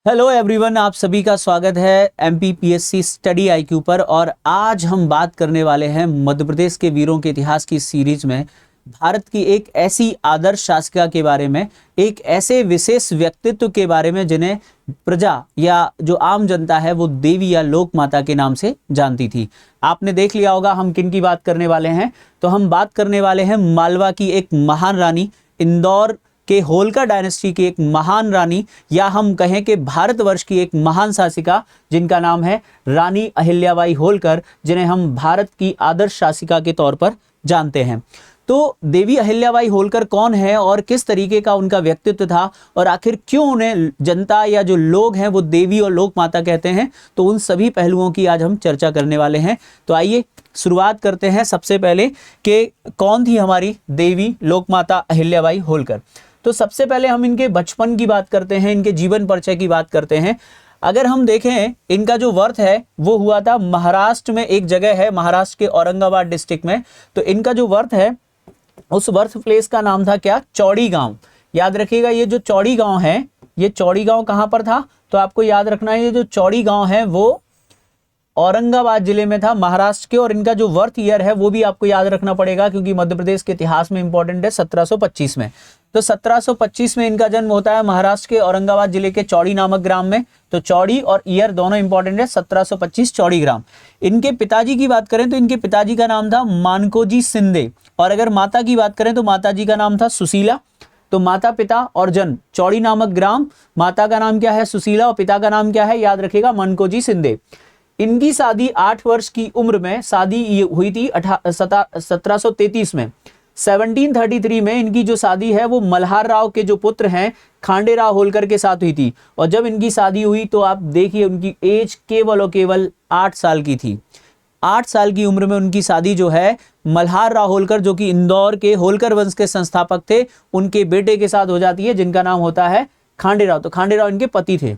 Hello everyone, आप सभी का स्वागत है एमपीपीएससी स्टडी आईक्यू पर। और आज हम बात करने वाले हैं मध्य प्रदेश के वीरों के इतिहास की सीरीज में भारत की एक ऐसी आदर्श शासिका के बारे में, एक ऐसे विशेष व्यक्तित्व के बारे में जिन्हें प्रजा या जो आम जनता है वो देवी या लोक माता के नाम से जानती थी। आपने देख लिया होगा हम किन की बात करने वाले हैं। तो हम बात करने वाले हैं मालवा की एक महान रानी, इंदौर के होलकर डायनेस्टी की एक महान रानी, या हम कहें कि भारतवर्ष की एक महान शासिका जिनका नाम है रानी अहिल्याबाई होलकर, जिन्हें हम भारत की आदर्श शासिका के तौर पर जानते हैं। तो देवी अहिल्याबाई होलकर कौन है और किस तरीके का उनका व्यक्तित्व था और आखिर क्यों उन्हें जनता या जो लोग हैं वो देवी और लोक माता कहते हैं, तो उन सभी पहलुओं की आज हम चर्चा करने वाले हैं। तो आइए शुरुआत करते हैं सबसे पहले कि कौन थी हमारी देवी लोक माता अहिल्याबाई होलकर। तो सबसे पहले हम इनके बचपन की बात करते हैं, इनके जीवन परिचय की बात करते हैं। अगर हम देखें इनका जो बर्थ है वो हुआ था महाराष्ट्र में, एक जगह है महाराष्ट्र के औरंगाबाद डिस्ट्रिक्ट में। तो इनका जो बर्थ है उस बर्थ प्लेस का नाम था क्या? चौड़ी गांव। याद रखिएगा, ये जो चौड़ी गांव है, ये चौड़ी गांव कहां पर था? तो आपको याद रखना है ये जो चौड़ी गांव है वो औरंगाबाद जिले में था, महाराष्ट्र के। और इनका जो बर्थ ईयर है वो भी आपको याद रखना पड़ेगा क्योंकि मध्य प्रदेश के इतिहास में इंपॉर्टेंट है, 1725 में। तो 1725 में इनका जन्म होता है महाराष्ट्र के औरंगाबाद जिले के चौड़ी नामक ग्राम में। तो चौड़ी और ईयर दोनों इंपॉर्टेंट है, 1725 चौड़ी ग्राम। इनके पिताजी की बात करें तो इनके पिताजी का नाम था मानकोजी शिंदे। और अगर माता की बात करें तो माता जी का नाम था सुशीला। तो माता पिता और जन्म चौड़ी नामक ग्राम, माता का नाम क्या है? सुशीला, और पिता का नाम क्या है? याद रखिएगा, मानकोजी शिंदे। इनकी शादी 8 वर्ष की उम्र में शादी हुई थी 1733 में। 1733 में इनकी जो शादी है वो मल्हार राव के जो पुत्र हैं खांडे राव होलकर के साथ हुई थी। और जब इनकी शादी हुई तो आप देखिए उनकी एज केवल और केवल 8 साल की थी। 8 साल की उम्र में उनकी शादी जो है मल्हार राव होलकर, जो कि इंदौर के होलकर वंश के संस्थापक थे, उनके बेटे के साथ हो जाती है जिनका नाम होता है खांडे राव। तो खांडे राव इनके पति थे।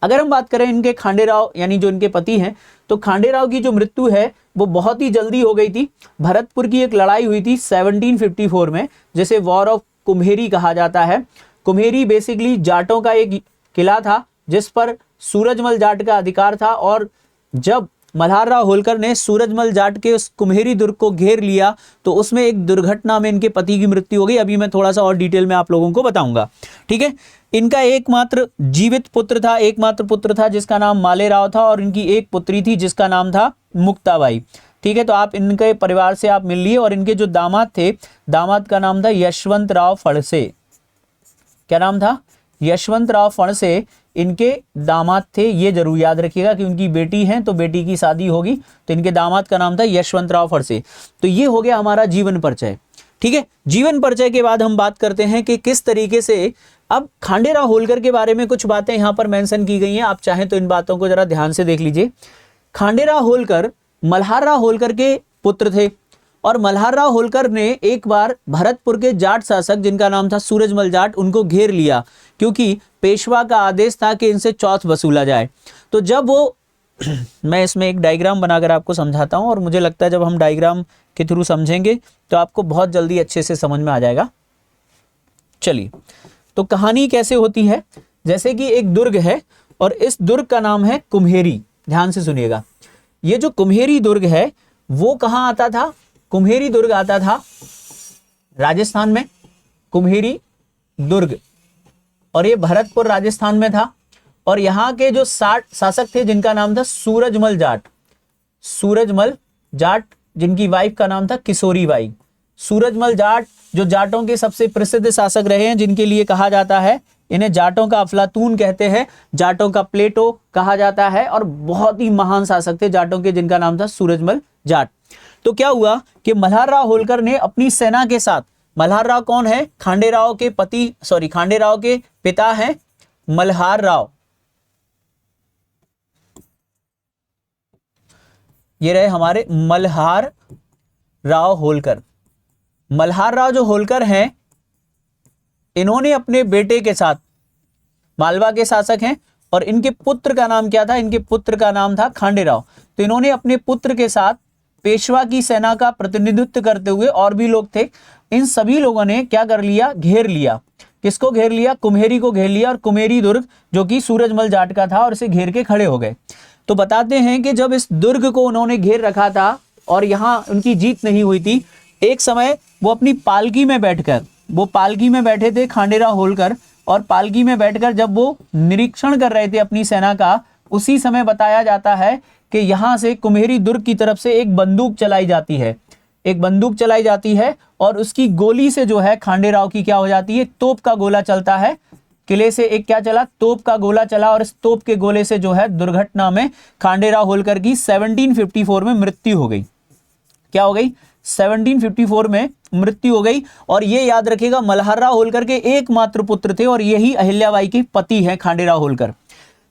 अगर हम बात करें इनके खांडे राव यानी जो इनके पति हैं, तो खांडे राव की जो मृत्यु है वो बहुत ही जल्दी हो गई थी। भरतपुर की एक लड़ाई हुई थी 1754 में, जिसे वॉर ऑफ कुम्हेरी कहा जाता है। कुम्हेरी बेसिकली जाटों का एक किला था जिस पर सूरजमल जाट का अधिकार था। और जब मल्हार राव होलकर ने सूरजमल जाट के उस कुम्हेरी दुर्ग को घेर लिया तो उसमें एक दुर्घटना में इनके पति की मृत्यु हो गई। अभी मैं थोड़ा सा और डिटेल में आप लोगों को बताऊंगा, ठीक है। इनका एकमात्र जीवित पुत्र था, एकमात्र पुत्र था जिसका नाम माले राव था, और इनकी एक पुत्री थी जिसका नाम था मुक्ताबाई, ठीक है। तो आप इनके परिवार से आप मिल लिए। और इनके जो दामाद थे, दामाद का नाम था यशवंत राव फणसे। क्या नाम था? यशवंत राव फणसे इनके दामाद थे। ये जरूर याद रखिएगा कि उनकी बेटी है तो बेटी की शादी होगी, तो इनके दामाद का नाम था यशवंत राव फणसे। तो ये हो गया हमारा जीवन परिचय, ठीक है। जीवन परिचय के बाद हम बात करते हैं कि किस तरीके से, अब खांडे राव होलकर के बारे में कुछ बातें यहां पर मेंशन की गई हैं। आप चाहें तो इन बातों को जरा ध्यान से देख लीजिए। खांडे राव होलकर मल्हार राव होलकर के पुत्र थे। और मल्हार राव होलकर ने एक बार भरतपुर के जाट शासक जिनका नाम था सूरजमल जाट, उनको घेर लिया क्योंकि पेशवा का आदेश था कि इनसे चौथ वसूला जाए। तो जब वो मैं इसमें एक डायग्राम बनाकर आपको समझाता हूं, और मुझे लगता है जब हम डायग्राम के थ्रू समझेंगे तो आपको बहुत जल्दी अच्छे से समझ में आ जाएगा। चलिए, तो कहानी कैसे होती है, जैसे कि एक दुर्ग है और इस दुर्ग का नाम है कुम्हेरी। ध्यान से सुनिएगा, ये जो कुम्हेरी दुर्ग है वो कहां आता था? कुम्हेरी दुर्ग आता था राजस्थान में, कुम्हेरी दुर्ग, और ये भरतपुर राजस्थान में था। और यहाँ के जो शासक थे जिनका नाम था सूरजमल जाट, सूरजमल जाट, जिनकी वाइफ का नाम था किशोरी बाई। सूरजमल जाट जो जाटों के सबसे प्रसिद्ध शासक रहे हैं, जिनके लिए कहा जाता है, इन्हें जाटों का अफलातून कहते हैं, जाटों का प्लेटो कहा जाता है, और बहुत ही महान शासक थे जाटों के जिनका नाम था सूरजमल जाट। तो क्या हुआ कि मल्हार राव होलकर ने अपनी सेना के साथ, मल्हार राव कौन है? खांडे राव के पति, सॉरी खांडे राव के पिता हैं मल्हार राव। ये रहे हमारे मल्हार राव होलकर। मल्हार राव जो होलकर हैं, इन्होंने अपने बेटे के साथ, मालवा के शासक हैं, और इनके पुत्र का नाम क्या था? इनके पुत्र का नाम था खांडे राव। तो इन्होंने अपने पुत्र के साथ पेशवा की सेना का प्रतिनिधित्व करते हुए, और भी लोग थे, इन सभी लोगों ने क्या कर लिया? घेर लिया। किसको घेर लिया? कुम्हेरी को घेर लिया, और कुम्हेरी दुर्ग जो कि सूरजमल जाट का था, और इसे घेर के खड़े हो गए। तो बताते हैं कि जब इस दुर्ग को उन्होंने घेर रखा था और यहाँ उनकी जीत नहीं हुई थी, एक समय वो अपनी पालकी में बैठे थे खांडेराव होलकर, और पालकी में बैठकर जब वो निरीक्षण कर रहे थे अपनी सेना का, उसी समय बताया जाता है कि यहाँ से कुम्हेरी दुर्ग की तरफ से एक बंदूक चलाई जाती है, और उसकी गोली से जो है खांडेराव की क्या हो जाती है? तोप का गोला चलता है। किले से एक क्या चला? तोप का गोला चला, और इस तोप के गोले से जो है दुर्घटना में खांडेराव होलकर की 1754 में मृत्यु हो गई। क्या हो गई? 1754 में मृत्यु हो गई। और ये याद रखिएगा, मल्हारराव होलकर के एकमात्र पुत्र थे, और यही अहिल्याबाई के पति हैं खांडेराव होलकर।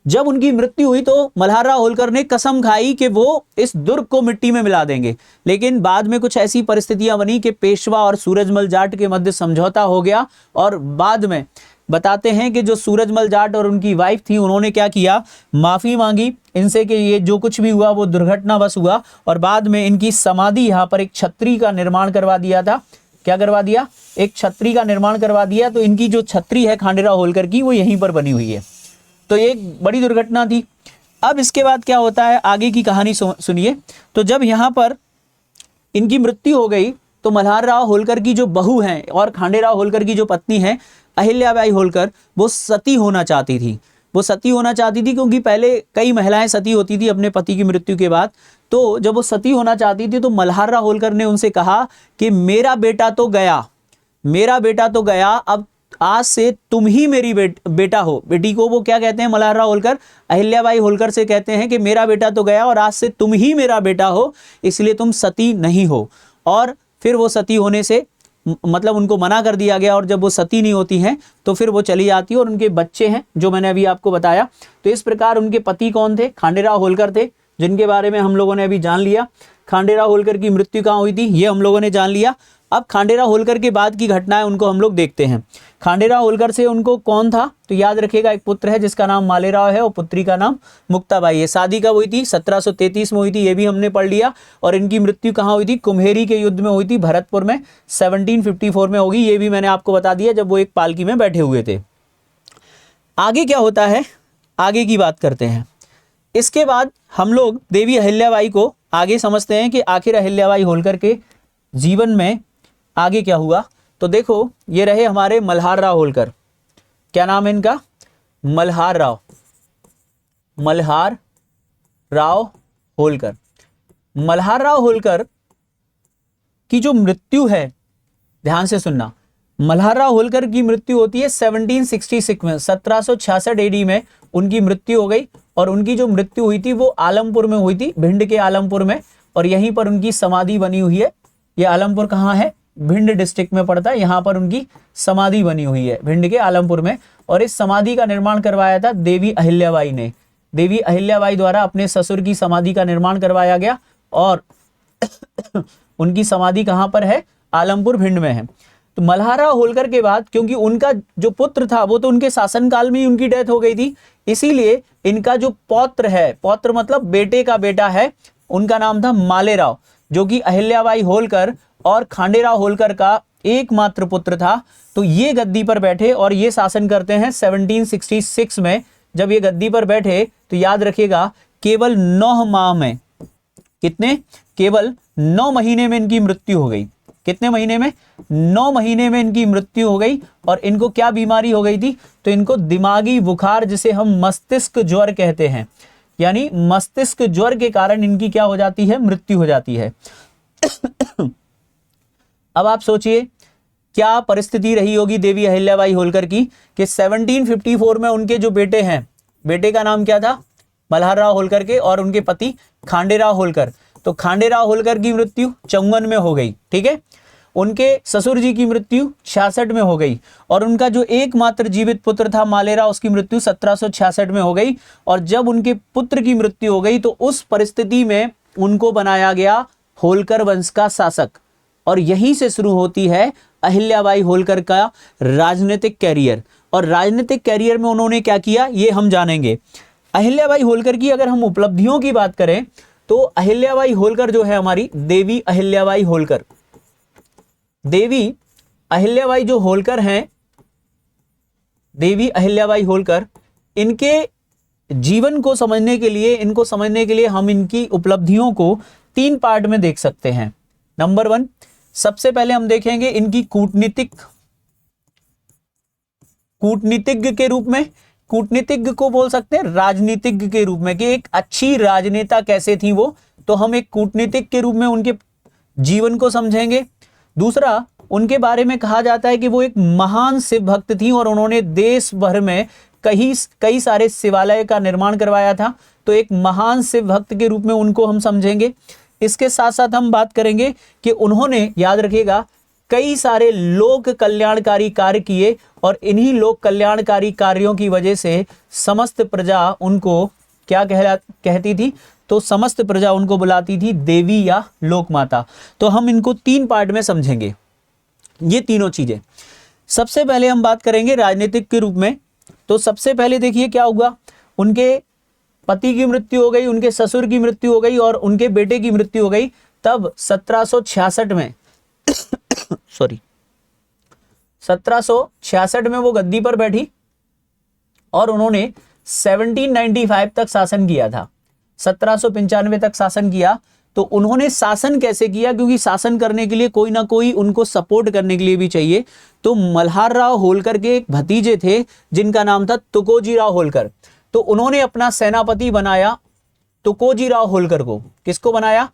जब उनकी मृत्यु हुई तो मल्हारराव होलकर ने कसम खाई कि वो इस दुर्ग को मिट्टी में मिला देंगे, लेकिन बाद में कुछ ऐसी परिस्थितियां बनी कि पेशवा और सूरजमल जाट के मध्य समझौता हो गया, और बाद में बताते हैं कि जो सूरजमल जाट और उनकी वाइफ थी, उन्होंने क्या किया? माफी मांगी इनसे कि ये जो कुछ भी हुआ वो दुर्घटनावश हुआ, और बाद में इनकी समाधि यहाँ पर एक छतरी का निर्माण करवा दिया था। क्या करवा दिया? एक छतरी का निर्माण करवा दिया। तो इनकी जो छतरी है खांडेराव होलकर की, वो यहीं पर बनी हुई है। तो ये एक बड़ी दुर्घटना थी। अब इसके बाद क्या होता है, आगे की कहानी सुनिए। तो जब यहाँ पर इनकी मृत्यु हो गई तो मल्हारराव होलकर की जो बहू हैं और खांडेराव होलकर की जो पत्नी है अहिल्याबाई होलकर, वो सती होना चाहती थी। क्योंकि पहले कई महिलाएं सती होती थी अपने पति की मृत्यु के बाद। तो जब वो सती होना चाहती थी तो मल्हारराव होलकर ने उनसे कहा कि मेरा बेटा तो गया, अब आज से तुम ही मेरी बेटा हो। बेटी को वो क्या कहते हैं? मल्हारराव होलकर अहिल्याबाई होलकर से कहते हैं कि मेरा बेटा तो गया और आज से तुम ही मेरा बेटा हो, इसलिए तुम सती नहीं हो। और फिर वो सती होने से मतलब उनको मना कर दिया गया, और जब वो सती नहीं होती हैं तो फिर वो चली जाती है, और उनके बच्चे हैं जो मैंने अभी आपको बताया। तो इस प्रकार उनके पति कौन थे? खांडेराव होलकर थे, जिनके बारे में हम लोगों ने अभी जान लिया। खांडेराव होलकर की मृत्यु कहाँ हुई थी, ये हम लोगों ने जान लिया। अब खांडेराव होलकर के बाद की घटनाएं उनको हम लोग देखते हैं। खांडेराव होलकर से उनको कौन था? तो याद रखिएगा, एक पुत्र है जिसका नाम मालेराव है और पुत्री का नाम मुक्ताबाई है। शादी कब हुई थी? 1733 में हुई थी, ये भी हमने पढ़ लिया। और इनकी मृत्यु कहाँ हुई थी? कुम्हेरी के युद्ध में हुई थी, भरतपुर में 1754 में होगी, ये भी मैंने आपको बता दिया जब वो एक पालकी में बैठे हुए थे। आगे क्या होता है, आगे की बात करते हैं। इसके बाद हम लोग देवी अहिल्याबाई को आगे समझते हैं कि आखिर अहिल्याबाई होलकर के जीवन में आगे क्या हुआ। तो देखो, ये रहे हमारे मल्हारराव होलकर। क्या नाम है इनका? मल्हारराव होलकर। मल्हारराव होलकर की जो मृत्यु है, ध्यान से सुनना, मल्हारराव होलकर की मृत्यु होती है 1766 में, 1766 एडी में उनकी मृत्यु हो गई। और उनकी जो मृत्यु हुई थी वो आलमपुर में हुई थी, भिंड के आलमपुर में, और यहीं पर उनकी समाधि बनी हुई है। ये आलमपुर कहाँ है? भिंड डिस्ट्रिक्ट में पड़ता है। यहाँ पर उनकी समाधि बनी हुई है भिंड के आलमपुर में। और इस समाधि का निर्माण करवाया था देवी अहिल्याबाई ने। देवी अहिल्याबाई द्वारा अपने ससुर की समाधि का निर्माण करवाया गया, और उनकी समाधि कहाँ पर है? आलमपुर भिंड में है। तो मल्हारराव होलकर के बाद, क्योंकि उनका जो पुत्र था वो तो उनके शासनकाल में ही उनकी डेथ हो गई थी, इसीलिए इनका जो पौत्र है, पौत्र मतलब बेटे का बेटा है, उनका नाम था मालेराव, जो कि अहिल्याबाई होलकर और खांडेराव होलकर का एकमात्र पुत्र था। तो ये गद्दी पर बैठे और ये शासन करते हैं 1766 में। जब ये गद्दी पर बैठे तो याद रखिएगा, केवल 9 माह में, कितने? केवल 9 महीने में इनकी मृत्यु हो गई। कितने महीने में? 9 महीने में इनकी मृत्यु हो गई। और इनको क्या बीमारी हो गई थी? तो इनको दिमागी बुखार, जिसे हम मस्तिष्क ज्वर कहते हैं, यानी मस्तिष्क ज्वर के कारण इनकी क्या हो जाती है? मृत्यु हो जाती है। अब आप सोचिए क्या परिस्थिति रही होगी देवी अहिल्याबाई होलकर की कि 1754 में उनके जो बेटे हैं, बेटे का नाम क्या था? मल्हारराव होलकर के, और उनके पति खांडेराव होलकर। तो खांडेराव होलकर की मृत्यु 54 में हो गई, ठीक है। उनके ससुर जी की मृत्यु 66 में हो गई, और उनका जो एकमात्र जीवित पुत्र था मालेराव, उसकी मृत्यु 1766 में हो गई। और जब उनके पुत्र की मृत्यु हो गई तो उस परिस्थिति में उनको बनाया गया होलकर वंश का शासक, और यहीं से शुरू होती है अहिल्याबाई होलकर का राजनीतिक कैरियर। और राजनीतिक कैरियर में उन्होंने क्या किया ये हम जानेंगे। अहिल्याबाई होलकर की अगर हम उपलब्धियों की बात करें तो अहिल्याबाई होलकर जो है हमारी देवी अहिल्याबाई होलकर, देवी अहिल्याबाई जो होलकर हैं देवी अहिल्याबाई होलकर, इनके जीवन को समझने के लिए, इनको समझने के लिए हम इनकी उपलब्धियों को 3 पार्ट में देख सकते हैं। नंबर 1, सबसे पहले हम देखेंगे इनकी कूटनीतिज्ञ के रूप में, कूटनीतिज्ञ को बोल सकते हैं राजनीतिज्ञ के रूप में, कि एक अच्छी राजनेता कैसे थी वो, तो हम एक कूटनीतिक के रूप में उनके जीवन को समझेंगे। दूसरा, उनके बारे में कहा जाता है कि वो एक महान शिव भक्त थी और उन्होंने देश भर में कई सारे शिवालय का निर्माण करवाया था, तो एक महान शिव भक्त के रूप में उनको हम समझेंगे। इसके साथ साथ हम बात करेंगे कि उन्होंने, याद रखिएगा, कई सारे लोक कल्याणकारी कार्य किए और इन्हीं लोक कल्याणकारी कार्यों की वजह से समस्त प्रजा उनको क्या कहती थी, तो समस्त प्रजा उनको बुलाती थी देवी या लोक माता। तो हम इनको 3 पार्ट में समझेंगे, ये तीनों चीजें। सबसे पहले हम बात करेंगे राजनीतिक के रूप में। तो सबसे पहले देखिए क्या हुआ, उनके पति की मृत्यु हो गई, उनके ससुर की मृत्यु हो गई और उनके बेटे की मृत्यु हो गई। तब 1766 में 1766 में वो गद्दी पर बैठी और उन्होंने 1795 तक शासन किया था, 1795 तक शासन किया। तो उन्होंने शासन कैसे किया, क्योंकि शासन करने के लिए कोई ना कोई उनको सपोर्ट करने के लिए भी चाहिए। तो मल्हारराव होलकर के एक भतीजे थे जिनका नाम था तुकोजीराव होलकर, तो उन्होंने अपना सेनापति बनाया तुकोजीराव होलकर को। किसको बनाया?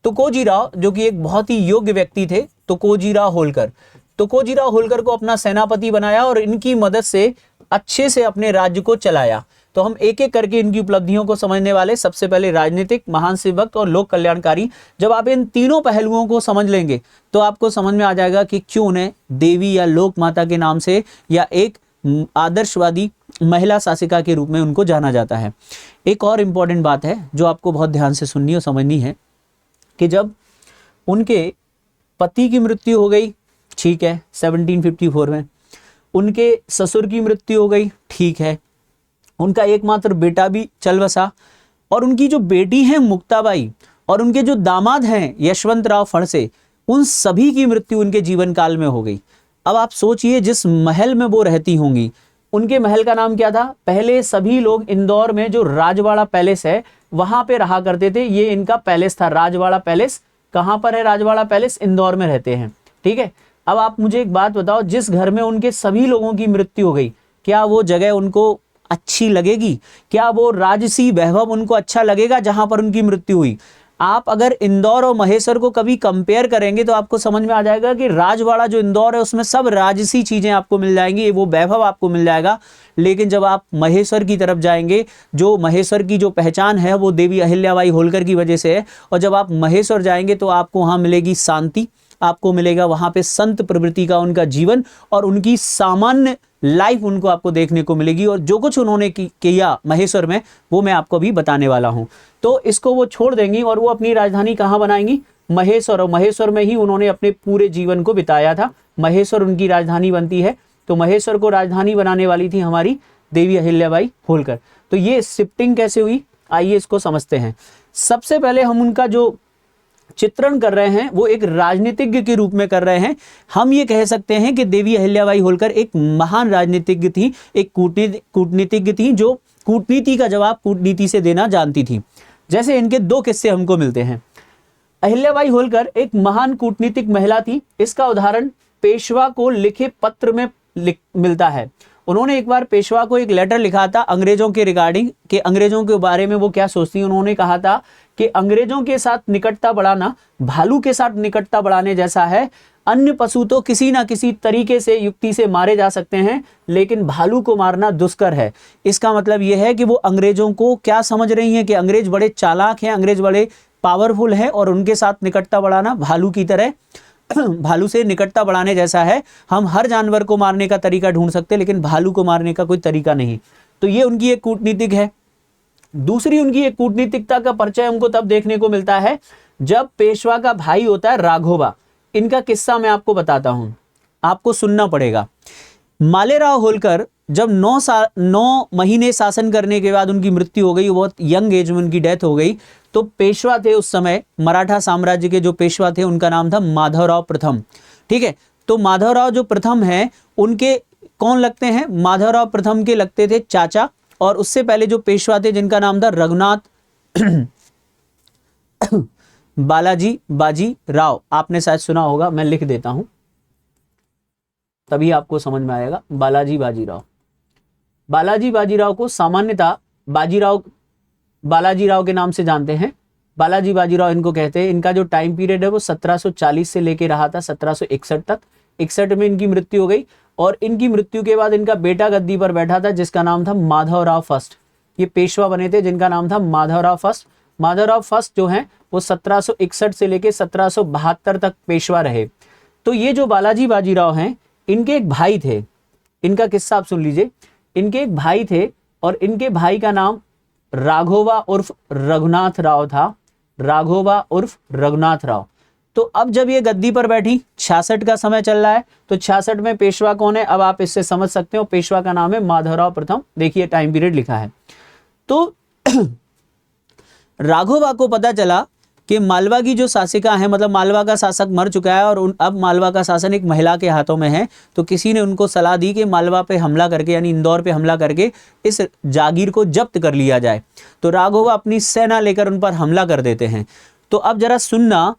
तुकोजीराव, जो कि एक बहुत ही योग्य व्यक्ति थे, तुकोजीराव होलकर। तुकोजीराव होलकर को अपना सेनापति बनाया और इनकी मदद से अच्छे से अपने राज्य को चलाया। तो हम एक एक करके इनकी उपलब्धियों को समझने वाले। सबसे पहले राजनीतिक, महान शिव भक्त और लोक कल्याणकारी। जब आप इन तीनों पहलुओं को समझ लेंगे तो आपको समझ में आ जाएगा कि क्यों उन्हें देवी या लोक माता के नाम से या एक आदर्शवादी महिला शासिका के रूप में उनको जाना जाता है। एक और इम्पॉर्टेंट बात है जो आपको बहुत ध्यान से सुननी और समझनी है कि जब उनके पति की मृत्यु हो गई, ठीक है, 1754 में, उनके ससुर की मृत्यु हो गई, ठीक है, उनका एकमात्र बेटा भी चल बसा, और उनकी जो बेटी है मुक्ताबाई और उनके जो दामाद हैं यशवंतराव फड़से, उन सभी की मृत्यु उनके जीवन काल में हो गई। अब आप सोचिए, जिस महल में वो रहती होंगी, उनके महल का नाम क्या था? पहले सभी लोग इंदौर में जो राजवाड़ा पैलेस है वहां पे रहा करते थे। ये इनका पैलेस था, राजवाड़ा पैलेस। कहां पर है राजवाड़ा पैलेस? इंदौर में रहते हैं, ठीक है। अब आप मुझे एक बात बताओ, जिस घर में उनके सभी लोगों की मृत्यु हो गई, क्या वो जगह उनको अच्छी लगेगी? क्या वो राजसी वैभव उनको अच्छा लगेगा जहां पर उनकी मृत्यु हुई? आप अगर इंदौर और महेश्वर को कभी कंपेयर करेंगे तो आपको समझ में आ जाएगा कि राजवाड़ा जो इंदौर है उसमें सब राजसी चीजें आपको मिल जाएंगी, वो वैभव आपको मिल जाएगा। लेकिन जब आप महेश्वर की तरफ जाएंगे, जो महेश्वर की जो पहचान है वो देवी अहिल्याबाई होलकर की वजह से है, और जब आप महेश्वर जाएंगे तो आपको वहां मिलेगी शांति, आपको मिलेगा वहां पे संत प्रवृत्ति का उनका जीवन और उनकी सामान्य लाइफ उनको आपको देखने को मिलेगी। और जो कुछ उन्होंने किया महेश्वर में वो मैं आपको भी बताने वाला हूं। तो इसको वो छोड़ देंगी और वो अपनी राजधानी कहां बनाएंगी? महेश्वर। और महेश्वर में ही उन्होंने अपने पूरे जीवन को बिताया था। महेश्वर उनकी राजधानी बनती है। तो महेश्वर को राजधानी बनाने वाली थी हमारी देवी अहिल्याबाई होलकर। तो ये शिफ्टिंग कैसे हुई, आइए इसको समझते हैं। सबसे पहले हम उनका जो चित्रण कर रहे हैं वो एक राजनीतिज्ञ के रूप में कर रहे हैं। हम ये कह सकते हैं कि देवी अहिल्याबाई होलकर एक महान राजनीतिज्ञ थी, एक कूटनीतिज्ञ थी, जो कूटनीति का जवाब कूटनीति से देना जानती थी। जैसे इनके 2 किस्से हमको मिलते हैं। अहिल्याबाई होलकर एक महान कूटनीतिक महिला थी। इसका उदाहरण पेशवा को लिखे पत्र में मिलता है। उन्होंने एक बार पेशवा को एक लेटर लिखा था अंग्रेजों के रिगार्डिंग, कि अंग्रेजों के बारे में वो क्या सोचती हैं। उन्होंने कहा था कि अंग्रेजों के साथ निकटता बढ़ाना भालू के साथ निकटता बढ़ाने जैसा है। अन्य पशु तो किसी ना किसी तरीके से युक्ति से मारे जा सकते हैं, लेकिन भालू को मारना दुष्कर है। इसका मतलब यह है कि वो अंग्रेजों को क्या समझ रही हैं कि अंग्रेज बड़े चालाक हैं, अंग्रेज बड़े पावरफुल हैं और उनके साथ निकटता बढ़ाना भालू की तरह भालू से निकटता बढ़ाने जैसा है। हम हर जानवर को मारने का तरीका ढूंढ सकते हैं लेकिन भालू को मारने का कोई तरीका नहीं। तो ये उनकी एक कूटनीतिक है। दूसरी उनकी एक कूटनीतिकता का परिचय हमको तब देखने को मिलता है जब पेशवा का भाई होता है राघोबा। इनका किस्सा मैं आपको बताता हूं, आपको सुनना पड़ेगा। मालेराव होलकर जब 9 महीने शासन करने के बाद उनकी मृत्यु हो गई, बहुत यंग एज में उनकी डेथ हो गई। तो पेशवा थे उस समय, मराठा साम्राज्य के जो पेशवा थे उनका नाम था माधवराव प्रथम, ठीक है। तो माधवराव जो प्रथम है, उनके कौन लगते हैं? माधवराव प्रथम के लगते थे चाचा, और उससे पहले जो पेशवा थे जिनका नाम था रघुनाथ बालाजी बाजी राव, आपने शायद सुना होगा, मैं लिख देता हूं तभी आपको समझ में आएगा। बालाजी बाजीराव, बालाजी बाजीराव को सामान्यतः बालाजी राव के नाम से जानते हैं। बालाजी बाजीराव इनको कहते हैं। इनका जो टाइम पीरियड है वो 1740 से लेके रहा था 1761 तक। 61 में इनकी मृत्यु हो गई, और इनकी मृत्यु के बाद इनका बेटा गद्दी पर बैठा था जिसका नाम था माधवराव फर्स्ट। ये पेशवा बने थे जिनका नाम था माधवराव फर्स्ट। माधवराव फर्स्ट जो हैं वो 1761 से लेके 1772 तक पेशवा रहे। तो ये जो बालाजी बाजीराव हैं, इनके एक भाई थे, इनका किस्सा आप सुन लीजिए। इनके एक भाई थे और इनके भाई का नाम राघोबा उर्फ रघुनाथ राव था, राघोबा उर्फ रघुनाथ राव। तो अब जब ये गद्दी पर बैठी, 66 का समय चल रहा है, तो 66 में पेशवा कौन है अब आप इससे समझ सकते हो। पेशवा का नाम है माधवराव प्रथम, देखिए टाइम पीरियड लिखा है। तो राघोबा को पता चला कि मालवा की जो शासिका है, मतलब मालवा का शासक मर चुका है और अब मालवा का शासन एक महिला के हाथों में है। तो किसी ने उनको सलाह दी कि मालवा पे हमला करके, यानी इंदौर पे हमला करके इस जागीर को जब्त कर लिया जाए। तो राघोबा अपनी सेना लेकर उन पर हमला कर देते हैं। तो अब जरा सुनना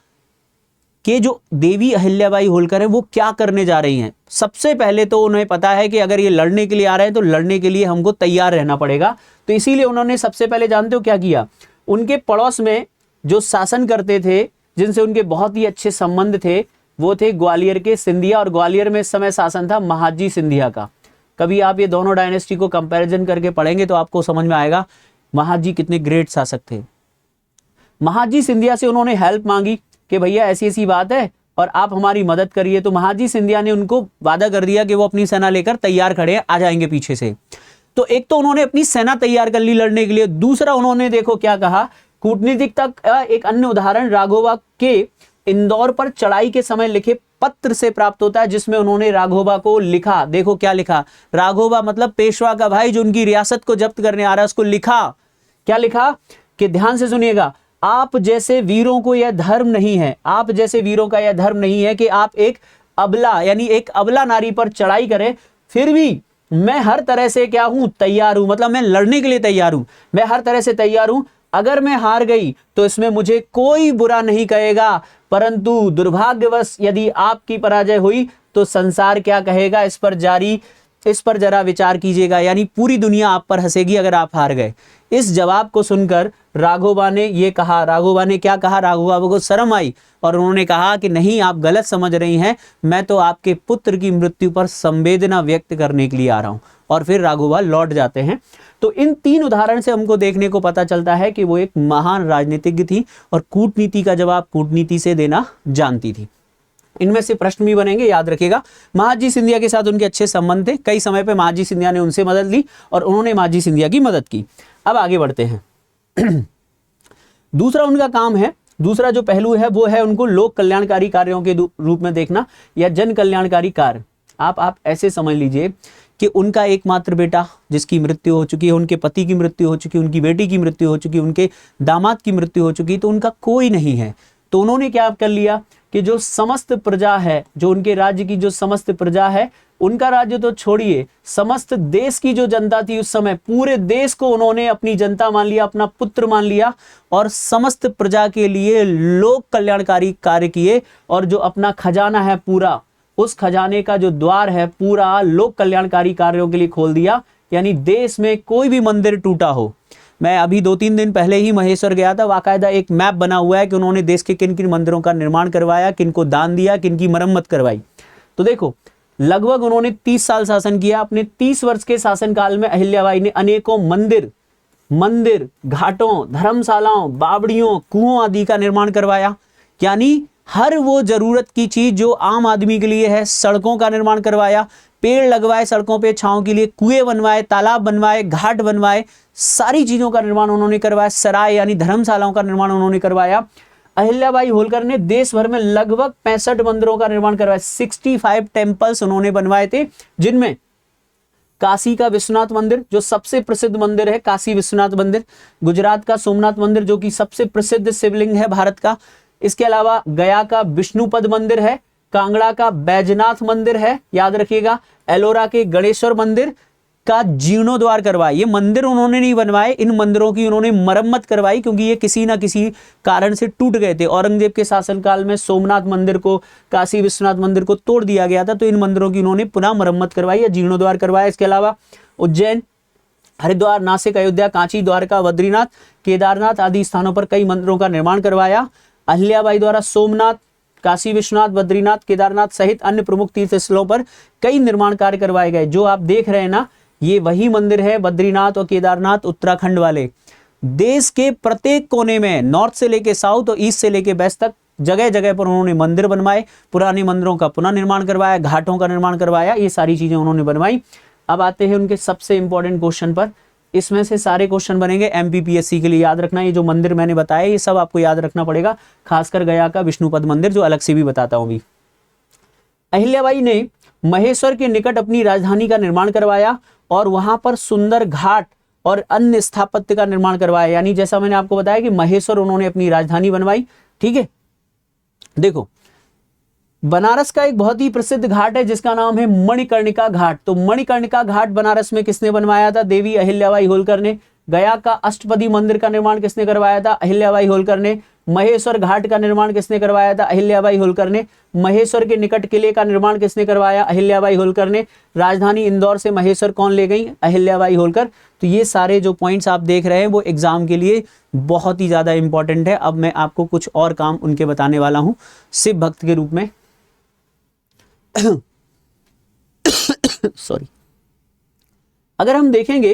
कि जो देवी अहिल्याबाई होलकर है वो क्या करने जा रही हैं। सबसे पहले तो उन्हें पता है कि अगर ये लड़ने के लिए आ रहे हैं तो लड़ने के लिए हमको तैयार रहना पड़ेगा। तो इसीलिए उन्होंने सबसे पहले, जानते हो क्या किया? उनके पड़ोस में जो शासन करते थे, जिनसे उनके बहुत ही अच्छे संबंध थे, वो थे ग्वालियर के सिंधिया, और ग्वालियर में इस समय शासन था महाजी सिंधिया का। कभी आप ये दोनों डायनेस्टी को कंपैरिजन करके पढ़ेंगे तो आपको समझ में आएगा महाजी कितने ग्रेट शासक थे। महाजी सिंधिया से उन्होंने हेल्प मांगी कि भैया ऐसी ऐसी बात है और आप हमारी मदद करिए। तो महाजी सिंधिया ने उनको वादा कर दिया कि वो अपनी सेना लेकर तैयार खड़े हैं, आ जाएंगे पीछे से। तो एक तो उन्होंने अपनी सेना तैयार कर ली लड़ने के लिए, दूसरा उन्होंने देखो क्या कहा, कूटनीतिक तक एक अन्य उदाहरण राघोबा के इंदौर पर चढ़ाई के समय लिखे पत्र से प्राप्त होता है, जिसमें उन्होंने राघोबा को लिखा। देखो क्या लिखा, राघोबा मतलब पेशवा का भाई जो उनकी रियासत को जब्त करने आ रहा है, उसको लिखा। क्या लिखा कि ध्यान से सुनिएगा, आप जैसे वीरों को यह धर्म नहीं है, आप जैसे वीरों का यह धर्म नहीं है कि आप एक अबला, यानी एक अबला नारी पर चढ़ाई करें। फिर भी मैं हर तरह से क्या हूं, तैयार हूं, मतलब मैं लड़ने के लिए तैयार हूं, मैं हर तरह से तैयार हूं। अगर मैं हार गई तो इसमें मुझे कोई बुरा नहीं कहेगा, परंतु दुर्भाग्यवश यदि आपकी पराजय हुई तो संसार क्या कहेगा, इस पर जरा विचार कीजिएगा, यानी पूरी दुनिया आप पर हंसेगी अगर आप हार गए। इस जवाब को सुनकर राघोबा ने ये कहा, राघोबा ने क्या कहा, राघोबा को शर्म आई और उन्होंने कहा कि नहीं, आप गलत समझ रही हैं, मैं तो आपके पुत्र की मृत्यु पर संवेदना व्यक्त करने के लिए आ रहा हूं। और फिर राघोबा लौट जाते हैं। तो इन 3 उदाहरण से हमको देखने को पता चलता है कि वो एक महान राजनीतिज्ञ थी और कूटनीति का जवाब कूटनीति से देना जानती थी। इनमें से प्रश्न भी बनेंगे, याद रखिएगा। महाजी सिंधिया के साथ उनके अच्छे संबंध थे, कई समय पे महाजी सिंधिया ने उनसे मदद ली और उन्होंने महाजी सिंधिया की मदद की। अब आगे बढ़ते हैं। दूसरा उनका काम है, दूसरा जो पहलू है वो है उनको लोक कल्याणकारी कार्यों के रूप में देखना या जन कल्याणकारी कार्य। आप ऐसे समझ लीजिए कि उनका एकमात्र बेटा जिसकी मृत्यु हो चुकी है, उनके पति की मृत्यु हो चुकी है, उनकी बेटी की मृत्यु हो चुकी है, उनके दामाद की मृत्यु हो चुकी है, तो उनका कोई नहीं है। तो उन्होंने क्या कर लिया कि जो समस्त प्रजा है, जो उनके राज्य की जो समस्त प्रजा है, उनका राज्य तो छोड़िए, समस्त देश की जो जनता थी उस समय, पूरे देश को उन्होंने अपनी जनता मान लिया, अपना पुत्र मान लिया और समस्त प्रजा के लिए लोक कल्याणकारी कार्य किए। और जो अपना खजाना है पूरा, उस खजाने का जो द्वार है पूरा लोक कल्याणकारी कार्यों के लिए खोल दिया। यानी देश में कोई भी मंदिर टूटा हो, मैं अभी 2-3 दिन पहले ही महेश्वर गया था, बाकायदा एक मैप बना हुआ है कि उन्होंने देश के किन किन मंदिरों का निर्माण करवाया, किन को दान दिया, किन की मरम्मत करवाई। तो देखो लगभग उन्होंने 30 साल शासन किया। अपने 30 वर्ष के शासनकाल में अहिल्याबाई ने अनेकों मंदिर, घाटों, धर्मशालाओं, बावड़ियों, कुओं आदि का निर्माण करवाया। यानी हर वो जरूरत की चीज जो आम आदमी के लिए है, सड़कों का निर्माण करवाया, पेड़ लगवाए सड़कों पे छांव के लिए, कुएं बनवाए, तालाब बनवाए, घाट बनवाए, सारी चीजों का निर्माण उन्होंने करवाया। सराय यानी धर्मशालाओं का निर्माण उन्होंने करवाया। अहिल्याबाई होलकर ने देश भर में लगभग 65 मंदिरों का निर्माण करवाया। 65 टेम्पल्स उन्होंने बनवाए थे, जिनमें काशी का विश्वनाथ मंदिर जो सबसे प्रसिद्ध मंदिर है, काशी विश्वनाथ मंदिर, गुजरात का सोमनाथ मंदिर जो कि सबसे प्रसिद्ध शिवलिंग है भारत का, इसके अलावा गया का विष्णुपद मंदिर है, कांगड़ा का बैजनाथ मंदिर है, याद रखिएगा, एलोरा के गणेश्वर मंदिर का जीर्णोद्वार करवाया। ये मंदिर उन्होंने नहीं बनवाए, इन मंदिरों की उन्होंने मरम्मत करवाई, क्योंकि ये किसी ना किसी कारण से टूट गए थे। औरंगजेब के शासनकाल में सोमनाथ मंदिर को, काशी विश्वनाथ मंदिर को तोड़ दिया गया था, तो इन मंदिरों की उन्होंने पुनः मरम्मत करवाई या जीर्णोद्वार करवाया। इसके अलावा उज्जैन, हरिद्वार, नासिक, अयोध्या, कांची, द्वारका, बद्रीनाथ, केदारनाथ आदि स्थानों पर कई मंदिरों का निर्माण करवाया। अहिल्याबाई द्वारा सोमनाथ, काशी विश्वनाथ, बद्रीनाथ, केदारनाथ सहित अन्य प्रमुख तीर्थ स्थलों पर कई निर्माण कार्य करवाए गए। जो आप देख रहे हैं ना, ये वही मंदिर है, बद्रीनाथ और केदारनाथ उत्तराखंड वाले। देश के प्रत्येक कोने में, नॉर्थ से लेके साउथ और ईस्ट से लेके वेस्ट तक, जगह जगह पर उन्होंने मंदिर बनवाए, पुराने मंदिरों का पुनः निर्माण करवाया, घाटों का निर्माण करवाया, ये सारी चीजें उन्होंने बनवाई। अब आते हैं उनके सबसे इंपॉर्टेंट क्वेश्चन पर। इसमें से सारे क्वेश्चन बनेंगे एमपीपीएससी के लिए, याद रखना। ये जो मंदिर मैंने बताया ये सब आपको याद रखना पड़ेगा, खासकर गया का विष्णुपद मंदिर, जो अलग से भी बताता हूं भी। अहिल्याबाई ने महेश्वर के निकट अपनी राजधानी का निर्माण करवाया और वहां पर सुंदर घाट और अन्य स्थापत्य का निर्माण करवाया। यानी जैसा मैंने आपको बताया कि महेश्वर उन्होंने अपनी राजधानी बनवाई। ठीक है, देखो बनारस का एक बहुत ही प्रसिद्ध घाट है जिसका नाम है मणिकर्णिका घाट। तो मणिकर्णिका घाट बनारस में किसने बनवाया था? देवी अहिल्याबाई होलकर ने। गया का अष्टपदी मंदिर का निर्माण किसने करवाया था? अहिल्याबाई होलकर ने। महेश्वर घाट का निर्माण किसने करवाया था? अहिल्याबाई होलकर ने। महेश्वर के निकट किले का निर्माण किसने करवाया? अहिल्याबाई होलकर ने। राजधानी इंदौर से महेश्वर कौन ले गई? अहिल्याबाई होलकर। तो ये सारे जो पॉइंट्स आप देख रहे हैं वो एग्जाम के लिए बहुत ही ज्यादा इंपॉर्टेंट है। अब मैं आपको कुछ और काम उनके बताने वाला हूं शिव भक्त के रूप में। सॉरी, अगर हम देखेंगे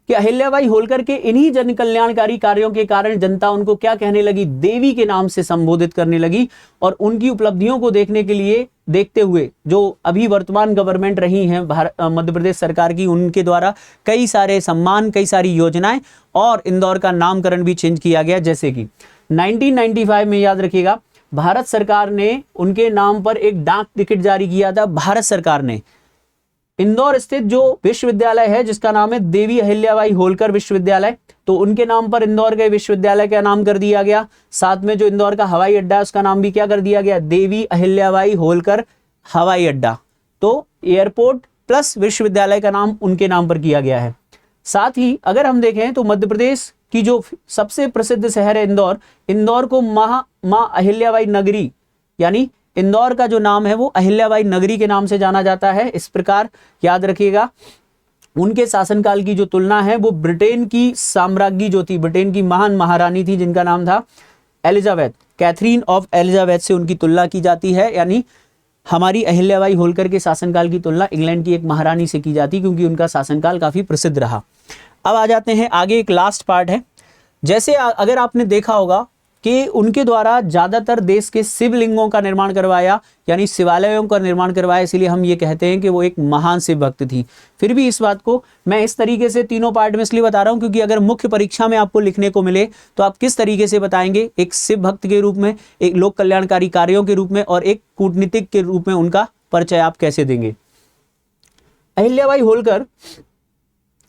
कि अहिल्याबाई होलकर के इन्हीं जन कल्याणकारी कार्यों के कारण जनता उनको क्या कहने लगी? देवी के नाम से संबोधित करने लगी। और उनकी उपलब्धियों को देखने के लिए, देखते हुए जो अभी वर्तमान गवर्नमेंट रही है मध्य प्रदेश सरकार की, उनके द्वारा कई सारे सम्मान, कई सारी योजनाएं और इंदौर का नामकरण भी चेंज किया गया। जैसे कि 1995 में, याद रखिएगा, भारत सरकार ने उनके नाम पर एक डाक टिकट जारी किया था। भारत सरकार ने इंदौर स्थित जो विश्वविद्यालय है जिसका नाम है देवी अहिल्याबाई होलकर विश्वविद्यालय, तो उनके नाम पर इंदौर के विश्वविद्यालय का नाम कर दिया गया। साथ में जो इंदौर का हवाई अड्डा है उसका नाम भी क्या कर दिया गया? देवी अहिल्याबाई होलकर हवाई अड्डा। तो एयरपोर्ट प्लस विश्वविद्यालय का नाम उनके नाम पर किया गया है। साथ ही अगर हम देखें तो मध्य प्रदेश की जो सबसे प्रसिद्ध शहर है इंदौर, इंदौर को मां अहिल्याबाई नगरी, यानी इंदौर का जो नाम है वो अहिल्याबाई नगरी के नाम से जाना जाता है। इस प्रकार याद रखिएगा, उनके शासनकाल की जो तुलना है वो ब्रिटेन की साम्राज्ञी जो थी, ब्रिटेन की महान महारानी थी जिनका नाम था एलिजाबेथ, कैथरीन ऑफ एलिजाबेथ से उनकी तुलना की जाती है। यानी हमारी अहिल्याबाई होलकर के शासनकाल की तुलना इंग्लैंड की एक महारानी से की जाती, क्योंकि उनका शासनकाल काफी प्रसिद्ध रहा। अब आ जाते हैं आगे, एक लास्ट पार्ट है। जैसे अगर आपने देखा होगा कि उनके द्वारा ज्यादातर देश के शिवलिंगों का निर्माण करवाया, यानी शिवालयों का निर्माण करवाया, इसलिए हम ये कहते हैं कि वो एक महान शिव भक्त थी। फिर भी इस बात को मैं इस तरीके से तीनों पार्ट में इसलिए बता रहा हूं क्योंकि अगर मुख्य परीक्षा में आपको लिखने को मिले तो आप किस तरीके से बताएंगे, एक शिव भक्त के रूप में, एक लोक कल्याणकारी कार्यों के रूप में और एक कूटनीतिक के रूप में उनका परिचय आप कैसे देंगे। अहिल्याबाई होलकर,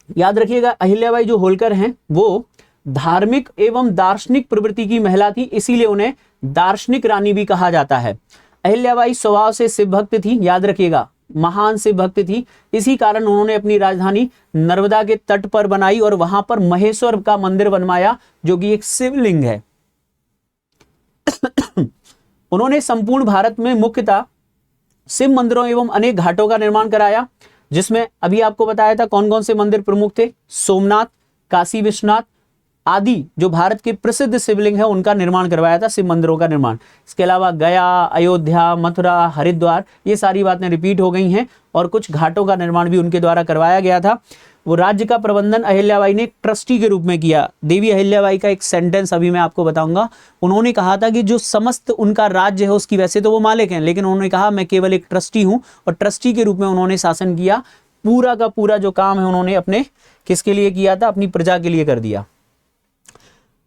याद रखिएगा, अहिल्याबाई जो होलकर हैं वो धार्मिक एवं दार्शनिक प्रवृत्ति की महिला थी, इसीलिए उन्हें दार्शनिक रानी भी कहा जाता है। अहिल्याबाई स्वभाव से शिव भक्त थी, याद रखिएगा, महान शिव भक्त थी। इसी कारण उन्होंने अपनी राजधानी नर्मदा के तट पर बनाई और वहां पर महेश्वर का मंदिर बनवाया जो कि एक शिवलिंग है। उन्होंने संपूर्ण भारत में मुख्यतः शिव मंदिरों एवं अनेक घाटों का निर्माण कराया, जिसमें अभी आपको बताया था कौन कौन से मंदिर प्रमुख थे, सोमनाथ, काशी विश्वनाथ आदि जो भारत के प्रसिद्ध शिवलिंग है उनका निर्माण करवाया था, शिव मंदिरों का निर्माण। इसके अलावा गया, अयोध्या, मथुरा, हरिद्वार, ये सारी बातें रिपीट हो गई हैं और कुछ घाटों का निर्माण भी उनके द्वारा करवाया गया था। वो राज्य का प्रबंधन अहिल्याबाई ने ट्रस्टी के रूप में किया। देवी अहिल्याबाई का एक सेंटेंस अभी मैं आपको बताऊंगा। उन्होंने कहा था कि जो समस्त उनका राज्य है उसकी, वैसे तो वो मालिक हैं, लेकिन उन्होंने कहा मैं केवल एक ट्रस्टी हूं और ट्रस्टी के रूप में उन्होंने शासन किया। पूरा का पूरा जो काम है उन्होंने अपने किसके लिए किया था? अपनी प्रजा के लिए कर दिया।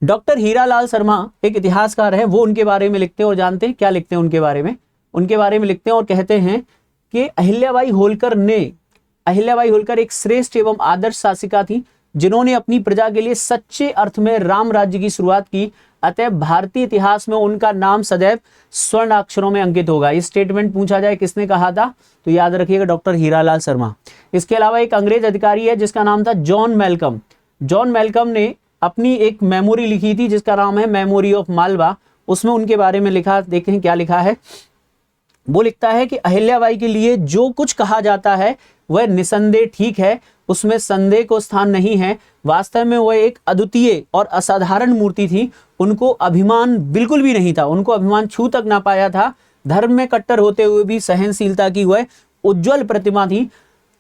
डॉक्टर हीरालाल शर्मा एक इतिहासकार है, वो उनके बारे में लिखते हैं और जानते हैं क्या लिखते हैं उनके बारे में? उनके बारे में लिखते हैं और कहते हैं कि अहिल्याबाई होलकर एक श्रेष्ठ एवं आदर्श शासिका थी जिन्होंने अपनी प्रजा के लिए सच्चे अर्थ में राम राज्य की शुरुआत की। अतः भारतीय इतिहास में उनका नाम सदैव स्वर्ण अक्षरों में अंकित होगा। ये स्टेटमेंट पूछा जाए किसने कहा था तो याद रखिएगा डॉक्टर हीरालाल शर्मा। इसके अलावा एक अंग्रेज अधिकारी है जिसका नाम था जॉन मेलकम। जॉन मेलकम ने अपनी एक मेमोरी लिखी थी जिसका नाम है मेमोरी ऑफ मालवा। उसमें उनके बारे में लिखा, देखें क्या लिखा है। वो लिखता है कि अहिल्याबाई के लिए जो कुछ कहा जाता है वह निसंदेह ठीक है, उसमें संदेह को स्थान नहीं है। वास्तव में वह एक अद्वितीय और असाधारण मूर्ति थी। उनको अभिमान बिल्कुल भी नहीं था, उनको अभिमान छू तक ना पाया था। धर्म में कट्टर होते हुए भी सहनशीलता की वह उज्जवल प्रतिमा थी।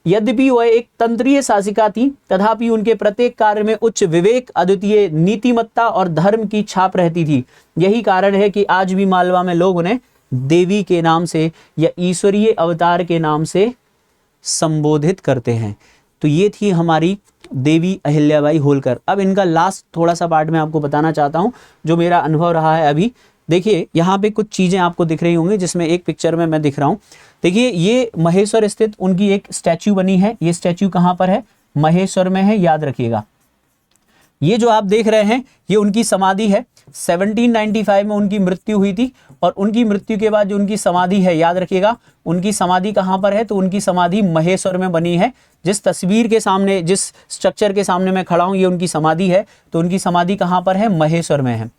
यद्यपि वह एक तंत्रीय शासिका थी तथापि उनके प्रत्येक कार्य में उच्च विवेक, अद्वितीय नीतिमत्ता और धर्म की छाप रहती थी। यही कारण है कि आज भी मालवा में लोग उन्हें देवी के नाम से या ईश्वरीय अवतार के नाम से संबोधित करते हैं। तो ये थी हमारी देवी अहिल्याबाई होलकर। अब इनका लास्ट थोड़ा सा पार्ट मैं आपको बताना चाहता हूँ जो मेरा अनुभव रहा है। अभी देखिए यहाँ पे कुछ चीजें आपको दिख रही होंगी जिसमें एक पिक्चर में मैं दिख रहा हूँ। देखिए ये महेश्वर स्थित उनकी एक स्टैच्यू बनी है। ये स्टैच्यू कहाँ पर है? महेश्वर में है, याद रखिएगा। ये जो आप देख रहे हैं ये उनकी समाधि है। 1795 में उनकी मृत्यु हुई थी और उनकी मृत्यु के बाद जो उनकी समाधि है, याद रखिएगा उनकी समाधि कहाँ पर है तो उनकी समाधि महेश्वर में बनी है। जिस तस्वीर के सामने, जिस स्ट्रक्चर के सामने मैं खड़ा हूँ ये उनकी समाधि है। तो उनकी समाधि कहाँ पर है? महेश्वर में है।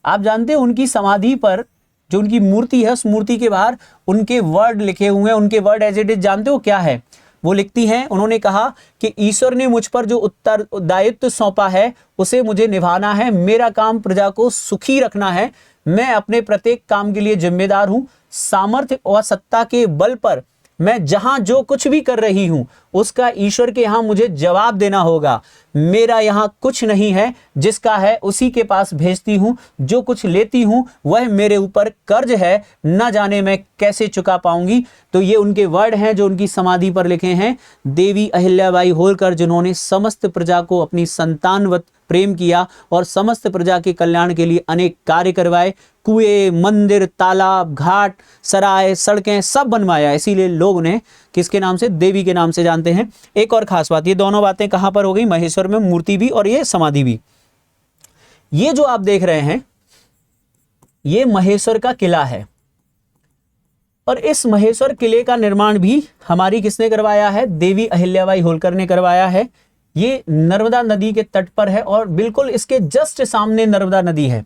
आप जानते हैं उनकी समाधि पर जो उनकी मूर्ति है उस मूर्ति के बाहर उनके वर्ड लिखे हुए हैं। उनके वर्ड एज इट इज जानते हो क्या है? वो लिखती हैं, उन्होंने कहा कि ईश्वर ने मुझ पर जो उत्तरदायित्व सौंपा है उसे मुझे निभाना है। मेरा काम प्रजा को सुखी रखना है। मैं अपने प्रत्येक काम के लिए जिम्मेदार हूं। सामर्थ्य और सत्ता के बल पर मैं जहां जो कुछ भी कर रही हूं उसका ईश्वर के यहां मुझे जवाब देना होगा। मेरा यहां कुछ नहीं है, जिसका है उसी के पास भेजती हूं। जो कुछ लेती हूं वह मेरे ऊपर कर्ज है, न जाने मैं कैसे चुका पाऊंगी। तो ये उनके वर्ड हैं जो उनकी समाधि पर लिखे हैं। देवी अहिल्याबाई होलकर जिन्होंने समस्त प्रजा को अपनी संतानवत प्रेम किया और समस्त प्रजा के कल्याण के लिए अनेक कार्य करवाए। कुएं, मंदिर, तालाब, घाट, सराय, सड़कें सब बनवाया। इसीलिए लोग उन्हें किसके नाम से? देवी के नाम से जानते हैं। एक और खास बात, ये दोनों बातें कहां पर हो गई? महेश्वर में, मूर्ति भी और ये समाधि भी। ये जो आप देख रहे हैं ये महेश्वर का किला है और इस महेश्वर किले का निर्माण भी हमारी किसने करवाया है? देवी अहिल्याबाई होलकर ने करवाया है। ये नर्मदा नदी के तट पर है और बिल्कुल इसके जस्ट सामने नर्मदा नदी है।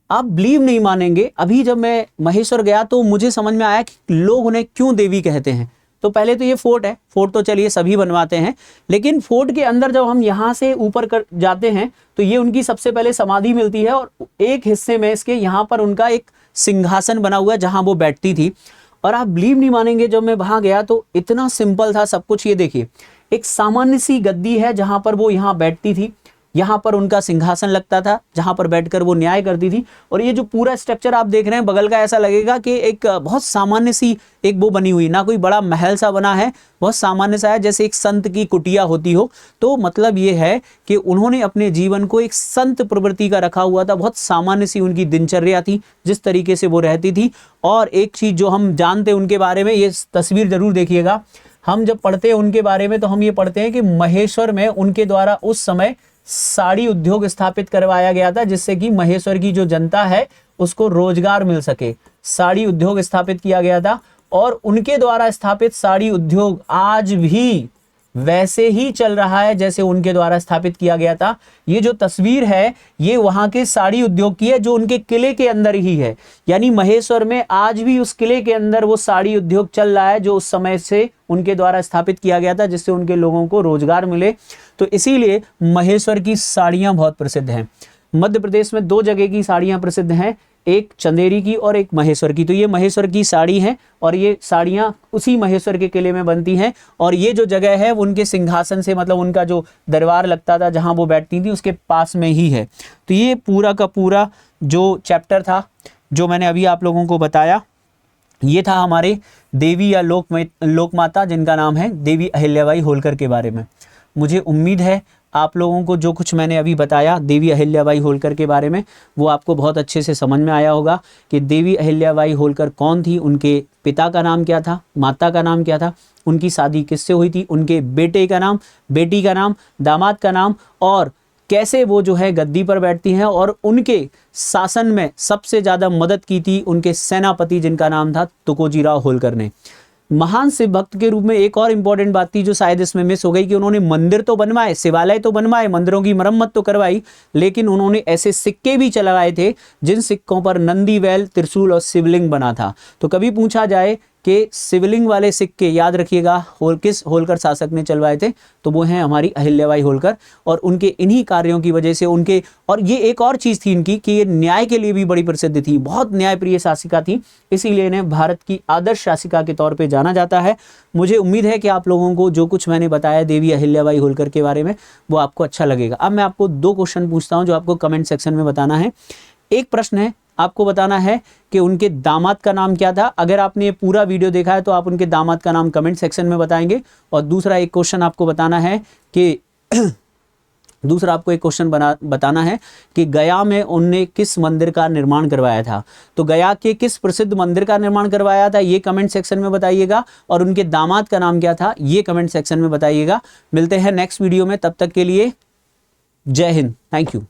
आप बिलीव नहीं मानेंगे, अभी जब मैं महेश्वर गया तो मुझे समझ में आया कि लोग उन्हें क्यों देवी कहते हैं। तो पहले तो ये फोर्ट है, फोर्ट तो चलिए सभी बनवाते हैं, लेकिन फोर्ट के अंदर जब हम यहाँ से ऊपर कर जाते हैं तो ये उनकी सबसे पहले समाधि मिलती है और एक हिस्से में इसके यहाँ पर उनका एक सिंहासन बना हुआ है जहाँ वो बैठती थी। और आप बिलीव नहीं मानेंगे, जब मैं वहां गया तो इतना सिंपल था सब कुछ। ये देखिए एक सामान्य सी गद्दी है जहां पर वो यहाँ बैठती थी, यहाँ पर उनका सिंहासन लगता था जहां पर बैठकर वो न्याय करती थी। और ये जो पूरा स्ट्रक्चर आप देख रहे हैं बगल का, ऐसा लगेगा कि एक बहुत सामान्य सी एक वो बनी हुई, ना कोई बड़ा महल सा बना है, बहुत सामान्य सा है, जैसे एक संत की कुटिया होती हो। तो मतलब ये है कि उन्होंने अपने जीवन को एक संत प्रवृत्ति का रखा हुआ था। बहुत सामान्य सी उनकी दिनचर्या थी, जिस तरीके से वो रहती थी। और एक चीज जो हम जानते हैं उनके बारे में, ये तस्वीर जरूर देखिएगा। हम जब पढ़ते हैं उनके बारे में तो हम ये पढ़ते हैं कि महेश्वर में उनके द्वारा उस समय साड़ी उद्योग स्थापित करवाया गया था, जिससे कि महेश्वर की जो जनता है उसको रोजगार मिल सके। साड़ी उद्योग स्थापित किया गया था और उनके द्वारा स्थापित साड़ी उद्योग आज भी वैसे ही चल रहा है जैसे उनके द्वारा स्थापित किया गया था। ये जो तस्वीर है ये वहां के साड़ी उद्योग की है जो उनके किले के अंदर ही है। यानी महेश्वर में आज भी उस किले के अंदर वो साड़ी उद्योग चल रहा है जो उस समय से उनके द्वारा स्थापित किया गया था, जिससे उनके लोगों को रोजगार मिले। तो इसीलिए महेश्वर की साड़ियां बहुत प्रसिद्ध हैं। मध्य प्रदेश में 2 जगह की साड़ियां प्रसिद्ध हैं, एक चंदेरी की और एक महेश्वर की। तो ये महेश्वर की साड़ी है और ये साड़ियां उसी महेश्वर के किले में बनती हैं। और ये जो जगह है वो उनके सिंहासन से, मतलब उनका जो दरबार लगता था जहां वो बैठती थी उसके पास में ही है। तो ये पूरा का पूरा जो चैप्टर था जो मैंने अभी आप लोगों को बताया, ये था हमारे देवी या लोक माता जिनका नाम है देवी अहिल्याबाई होलकर के बारे में। मुझे उम्मीद है आप लोगों को जो कुछ मैंने अभी बताया देवी अहिल्याबाई होलकर के बारे में वो आपको बहुत अच्छे से समझ में आया होगा कि देवी अहिल्याबाई होलकर कौन थी, उनके पिता का नाम क्या था, माता का नाम क्या था, उनकी शादी किससे हुई थी, उनके बेटे का नाम, बेटी का नाम, दामाद का नाम और कैसे वो जो है गद्दी पर बैठती हैं, और उनके शासन में सबसे ज्यादा मदद की थी उनके सेनापति जिनका नाम था तुकोजी राव होलकर ने। महान शिव भक्त के रूप में एक और इंपॉर्टेंट बात थी जो शायद इसमें मिस हो गई कि उन्होंने मंदिर तो बनवाए, शिवालय तो बनवाए, मंदिरों की मरम्मत तो करवाई, लेकिन उन्होंने ऐसे सिक्के भी चलवाए थे जिन सिक्कों पर नंदी, बैल, त्रिशूल और शिवलिंग बना था। तो कभी पूछा जाए कि शिवलिंग वाले सिक्के याद रखिएगा किस होलकर शासक ने चलवाए थे, तो वो हैं हमारी अहिल्याबाई होलकर। और उनके इन्हीं कार्यों की वजह से उनके, और ये एक और चीज थी इनकी कि ये न्याय के लिए भी बड़ी प्रसिद्ध थी, बहुत न्यायप्रिय शासिका थी, इसीलिए इन्हें भारत की आदर्श शासिका के तौर पे जाना जाता है। मुझे उम्मीद है कि आप लोगों को जो कुछ मैंने बताया देवी अहिल्याबाई होलकर के बारे में वो आपको अच्छा लगेगा। अब मैं आपको 2 क्वेश्चन पूछता हूं जो आपको कमेंट सेक्शन में बताना है। एक प्रश्न है, आपको बताना है कि उनके दामाद का नाम क्या था। अगर आपने ये पूरा वीडियो देखा है तो आप उनके दामाद का नाम कमेंट सेक्शन में बताएंगे। और दूसरा एक क्वेश्चन आपको बताना है कि दूसरा आपको एक क्वेश्चन बताना है कि गया में उनने किस मंदिर का निर्माण करवाया था। तो गया के किस प्रसिद्ध मंदिर का निर्माण करवाया था ये कमेंट सेक्शन में बताइएगा, और उनके दामाद का नाम क्या था ये कमेंट सेक्शन में बताइएगा। मिलते हैं नेक्स्ट वीडियो में, तब तक के लिए जय हिंद, थैंक यू।